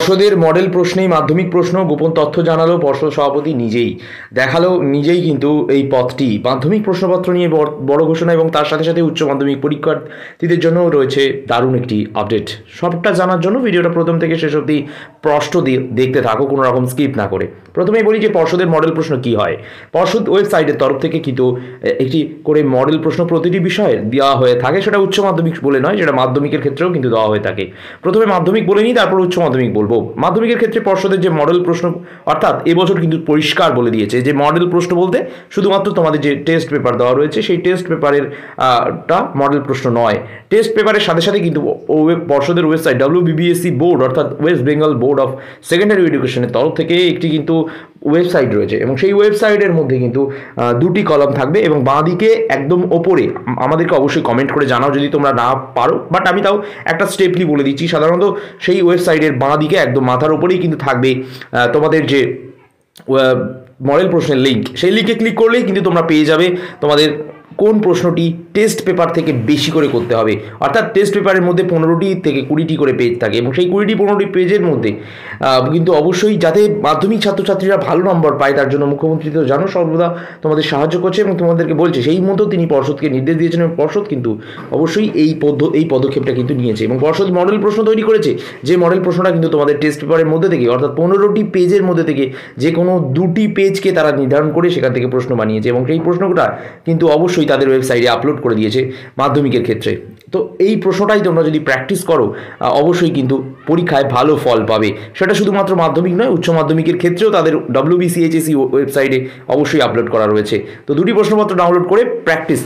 পর্ষদের মডেল প্রশ্নেই মাধ্যমিক প্রশ্ন গোপন তথ্য জানালো পর্ষদ সভাপতি নিজেই। দেখালো নিজেই কিন্তু এই পথটি। মাধ্যমিক প্রশ্নপত্র নিয়ে বড় ঘোষণা এবং তার সাথে সাথে উচ্চ মাধ্যমিক পরীক্ষার্থীদের জন্য রয়েছে দারুণ একটি আপডেট। সবটা জানার জন্য ভিডিওটা প্রথম থেকে শেষ অবধি প্রশ্ন দিয়ে দেখতে থাকো, কোনো রকম স্কিপ না করে। প্রথমেই বলি যে পর্ষদের মডেল প্রশ্ন কি হয়। পর্ষদ ওয়েবসাইটের তরফ থেকে কিন্তু একটি করে মডেল প্রশ্ন প্রতিটি বিষয়ে দেওয়া হয়ে থাকে। সেটা উচ্চ মাধ্যমিক বলে নয়, সেটা মাধ্যমিকের ক্ষেত্রেও কিন্তু দেওয়া হয়ে থাকে। প্রথমে মাধ্যমিক বলে নিই, তারপর উচ্চ মাধ্যমিক বলবো। মাধ্যমিকের ক্ষেত্রে পর্ষদের যে মডেল প্রশ্ন, অর্থাৎ এবছর কিন্তু পরিষ্কার বলে দিয়েছে যে মডেল প্রশ্ন বলতে শুধুমাত্র তোমাদের যে টেস্ট পেপার দেওয়া রয়েছে সেই টেস্ট পেপারের টা মডেল প্রশ্ন নয়। টেস্ট পেপারের সাথে সাথে কিন্তু পর্ষদের ওয়েবসাইট WBBSE বোর্ড অর্থাৎ West Bengal board of secondary এডুকেশনের তরফ থেকে একটি কিন্তু ওয়েবসাইট রয়েছে এবং সেই ওয়েবসাইটের মধ্যে কিন্তু দুটি কলাম থাকবে এবং বাঁ দিকে একদম ওপরে আমাদেরকে অবশ্যই কমেন্ট করে জানাও যদি তোমরা না পারো, বাট আমি তাও একটা স্টেপলি বলে দিচ্ছি। সাধারণত সেই ওয়েবসাইটের বাঁ দিকে একদম মাথার ওপরেই কিন্তু থাকবে তোমাদের যে মডেল প্রশ্নের লিঙ্ক। সেই লিঙ্কে ক্লিক করলেই কিন্তু তোমরা পেয়ে যাবে তোমাদের কোন প্রশ্নটি টেস্ট পেপার থেকে বেশি করে করতে হবে। অর্থাৎ টেস্ট পেপারের মধ্যে 15টি থেকে 20টি করে পেজ থাকে এবং সেই 20-15টি পেজের মধ্যে কিন্তু অবশ্যই যাতে মাধ্যমিক ছাত্রছাত্রীরা ভালো নম্বর পায় তার জন্য মুখ্যমন্ত্রী তো জানো সর্বদা তোমাদের সাহায্য করছে এবং তোমাদেরকে বলছে, সেই মতো তিনি পর্ষদকে নির্দেশ দিয়েছেন এবং পর্ষদ কিন্তু অবশ্যই এই পদক্ষেপটা কিন্তু নিয়েছে এবং পর্ষদ মডেল প্রশ্ন তৈরি করেছে। যে মডেল প্রশ্নটা কিন্তু তোমাদের টেস্ট পেপারের মধ্যে থেকে অর্থাৎ 15টি পেজের মধ্যে থেকে যে কোনো 2টি পেজকে তারা নির্ধারণ করে সেখান থেকে প্রশ্ন বানিয়েছে এবং সেই প্রশ্নটা কিন্তু অবশ্যই তাদের ওয়েবসাইটে আপলোড করে দিয়েছে মাধ্যমিকের ক্ষেত্রে। তো এই প্রশ্নটাই তোমরা যদি প্র্যাকটিস করো অবশ্যই কিন্তু পরীক্ষায় ভালো ফল পাবে। সেটা শুধুমাত্র মাধ্যমিক নয়, উচ্চ মাধ্যমিকের ক্ষেত্রেও তাদের WBCHSE ওয়েবসাইটে অবশ্যই আপলোড করা রয়েছে। তো দুটি প্রশ্নপত্র ডাউনলোড করে প্র্যাকটিস